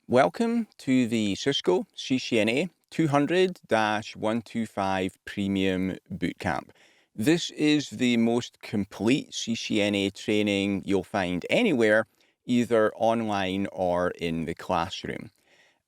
Welcome to the Cisco CCNA 200-125 Premium Bootcamp. This is the most complete CCNA training you'll find anywhere, either online or in the classroom.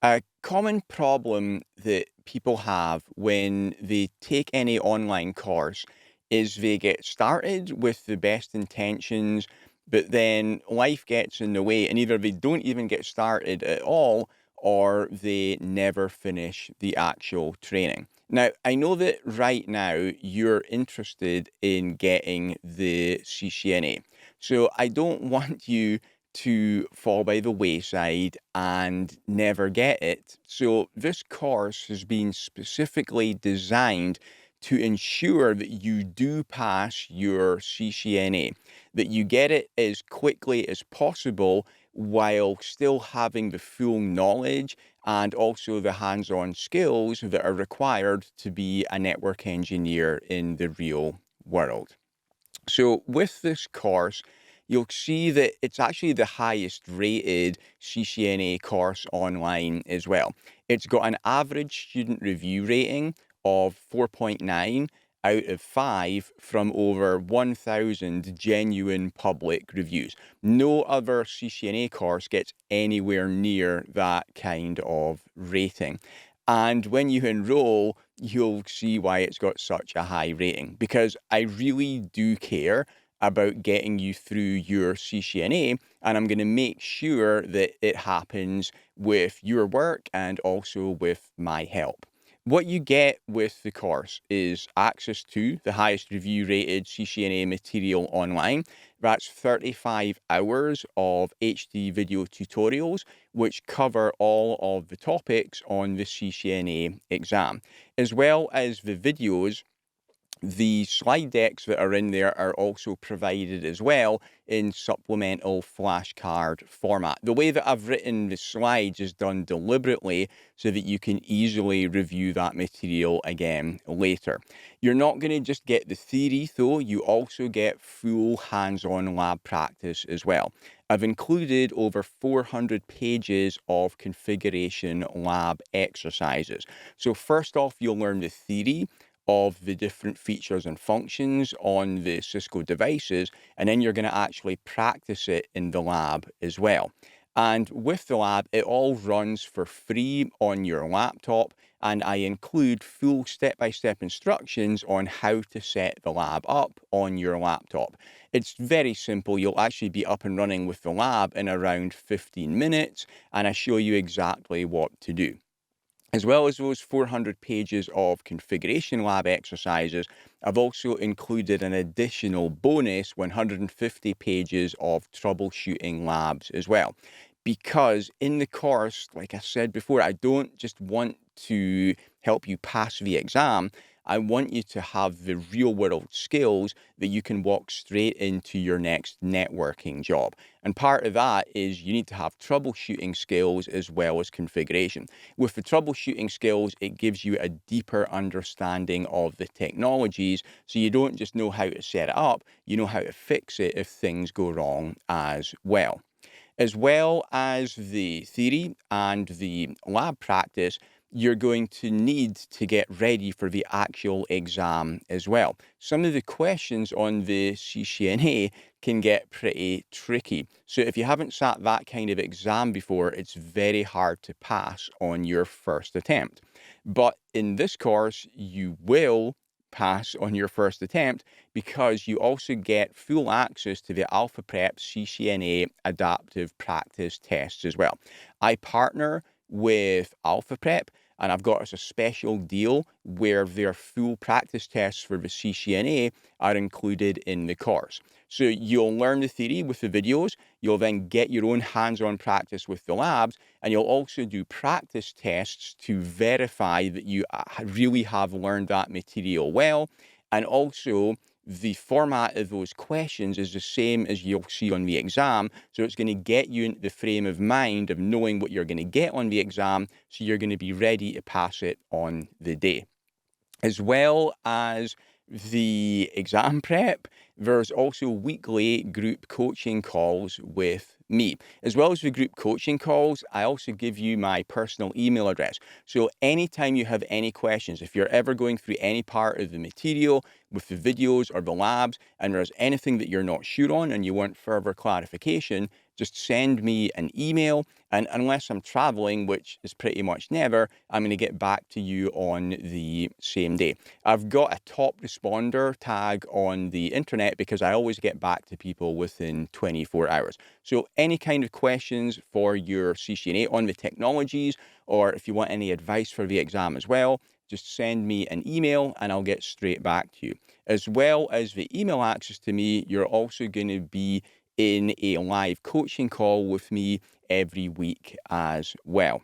A common problem that people have when they take any online course is they get started with the best intentions, but then life gets in the way, and either they don't even get started at all or they never finish the actual training. Now, I know that right now you're interested in getting the CCNA, so I don't want you to fall by the wayside and never get it. So this course has been specifically designed to ensure that you do pass your CCNA, that you get it as quickly as possible while still having the full knowledge and also the hands-on skills that are required to be a network engineer in the real world. So with this course, you'll see that it's actually the highest rated CCNA course online as well. It's got an average student review rating of 4.9 out of 5 from over 1,000 genuine public reviews. No other CCNA course gets anywhere near that kind of rating. And when you enroll, you'll see why it's got such a high rating, because I really do care about getting you through your CCNA, and I'm going to make sure that it happens with your work and also with my help. What you get with the course is access to the highest review rated CCNA material online. That's 35 hours of HD video tutorials, which cover all of the topics on the CCNA exam, as well as the videos. The slide decks that are in there are also provided as well in supplemental flashcard format. The way that I've written the slides is done deliberately so that you can easily review that material again later. You're not going to just get the theory though, you also get full hands-on lab practice as well. I've included over 400 pages of configuration lab exercises. So first off, you'll learn the theory of the different features and functions on the Cisco devices, and then you're going to actually practice it in the lab as well. And with the lab, it all runs for free on your laptop, and I include full step-by-step instructions on how to set the lab up on your laptop. It's very simple. You'll actually be up and running with the lab in around 15 minutes, and I show you exactly what to do. As well as those 400 pages of configuration lab exercises, I've also included an additional bonus 150 pages of troubleshooting labs as well. Because in the course, like I said before, I don't just want to help you pass the exam. I want you to have the real world skills that you can walk straight into your next networking job. And part of that is you need to have troubleshooting skills as well as configuration. With the troubleshooting skills, it gives you a deeper understanding of the technologies, so you don't just know how to set it up, you know how to fix it if things go wrong as well. As well as the theory and the lab practice, you're going to need to get ready for the actual exam as well. Some of the questions on the CCNA can get pretty tricky. So if you haven't sat that kind of exam before, it's very hard to pass on your first attempt. But in this course, you will pass on your first attempt because you also get full access to the Alpha Prep CCNA adaptive practice tests as well. I partner with Alpha Prep, and I've got us a special deal where their full practice tests for the CCNA are included in the course. So you'll learn the theory with the videos, you'll then get your own hands-on practice with the labs, and you'll also do practice tests to verify that you really have learned that material well. And also, the format of those questions is the same as you'll see on the exam. So it's going to get you into the frame of mind of knowing what you're going to get on the exam, so you're going to be ready to pass it on the day. As well as the exam prep, There's also weekly group coaching calls with me. As well as the group coaching calls, I also give you my personal email address. So anytime you have any questions, if you're ever going through any part of the material with the videos or the labs, and there's anything that you're not sure on and you want further clarification, just send me an email. And unless I'm traveling, which is pretty much never, I'm going to get back to you on the same day. I've got a top responder tag on the internet because I always get back to people within 24 hours. So any kind of questions for your CCNA on the technologies, or if you want any advice for the exam as well, just send me an email and I'll get straight back to you. As well as the email access to me, you're also going to be in a live coaching call with me every week as well.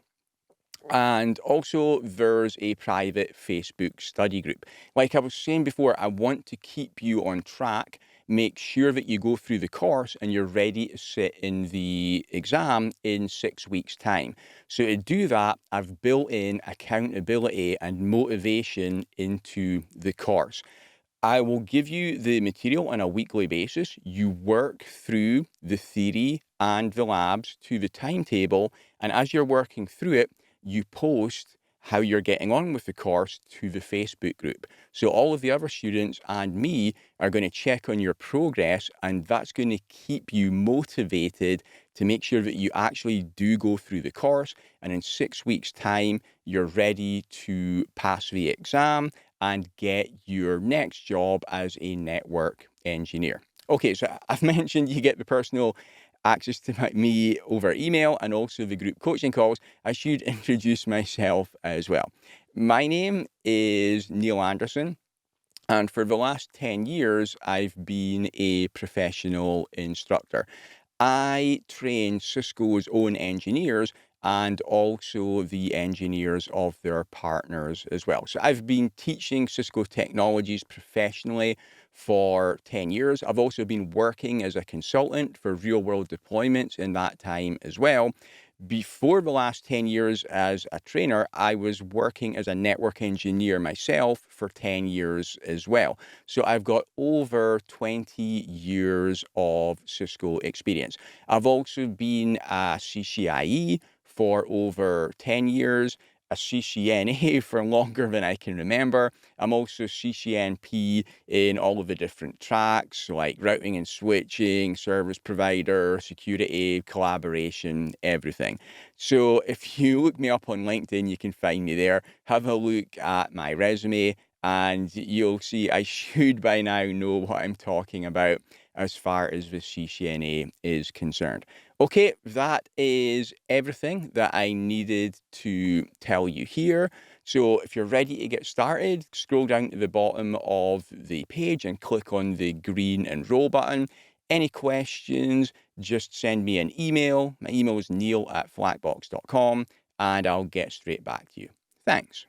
And also, there's a private Facebook study group. Like I was saying before, I want to keep you on track. Make sure that you go through the course and you're ready to sit in the exam in 6 weeks' time. So to do that, I've built in accountability and motivation into the course. I will give you the material on a weekly basis. You work through the theory and the labs to the timetable. And as you're working through it, you post how you're getting on with the course to the Facebook group. So all of the other students and me are going to check on your progress, and that's going to keep you motivated to make sure that you actually do go through the course. And in 6 weeks' time, you're ready to pass the exam and get your next job as a network engineer. Okay, so I've mentioned you get the personal access to me over email and also the group coaching calls. I should introduce myself as well. My name is Neil Anderson. And for the last 10 years, I've been a professional instructor. I train Cisco's own engineers and also the engineers of their partners as well. So I've been teaching Cisco technologies professionally for 10 years. I've also been working as a consultant for real world deployments in that time as well. Before the last 10 years as a trainer, I was working as a network engineer myself for 10 years as well. So I've got over 20 years of Cisco experience. I've also been a CCIE for over 10 years, a CCNA for longer than I can remember. I'm also CCNP in all of the different tracks like routing and switching, service provider, security, collaboration, everything. So if you look me up on LinkedIn, you can find me there. Have a look at my resume and you'll see I should by now know what I'm talking about as far as the CCNA is concerned. Okay, that is everything that I needed to tell you here. So if you're ready to get started, scroll down to the bottom of the page and click on the green enroll button. Any questions, just send me an email. My email is neil@flackbox.com and I'll get straight back to you. Thanks.